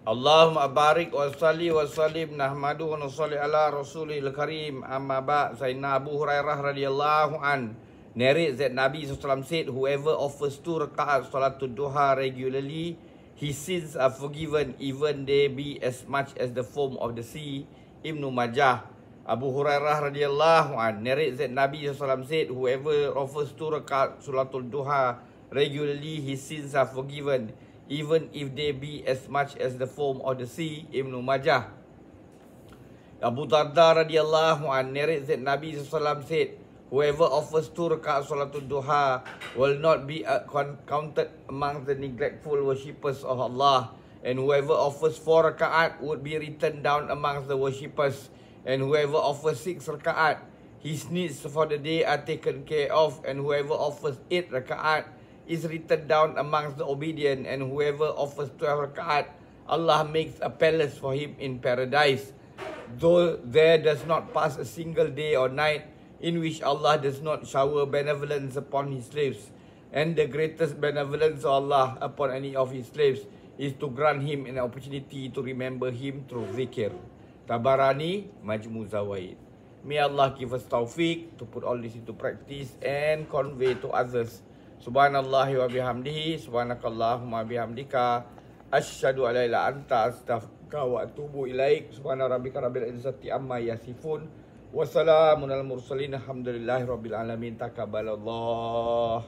Allahumma barik wa salli wa sallim nahmadu wa nusalli ala rasulil karim amma ba'. Sayyidina Abu Hurairah radhiyallahu an narrates that Nabi SAW said, whoever offers 2 rakaat salatul duha regularly, his sins are forgiven even they be as much as the foam of the sea. Ibn Majah. Abu Hurairah radhiyallahu an narrates that Nabi SAW said, whoever offers 2 rakaat salatul duha regularly, his sins are forgiven even if they be as much as the foam of the sea. Ibn Majah. Abu Darda radhiyallahu an narrates that Nabi SAW said, whoever offers 2 rakaat salatul duha will not be counted among the neglectful worshippers of Allah, and whoever offers 4 rakaat would be written down amongst the worshippers, and whoever offers 6 rakaat, his needs for the day are taken care of, and whoever offers 8 rakaat is written down amongst the obedient, and whoever offers 12 rakaat, Allah makes a palace for him in paradise, though there does not pass a single day or night in which Allah does not shower benevolence upon his slaves. And the greatest benevolence of Allah upon any of his slaves is to grant him an opportunity to remember him through zikr. Tabarani, Majmu' Zawaid. May Allah give us tawfiq to put all this into practice and convey to others. Subhanallahi wa bihamdihi, subhanakallahumma bihamdika, asyhadu an la ilaha illa anta, astaghfiruka wa atubu ilaik. Subhana rabbika rabbil izzati amma yasifun, wa salamun alal mursalin, alhamdulillahi rabbil alamin. Taqabbalallah.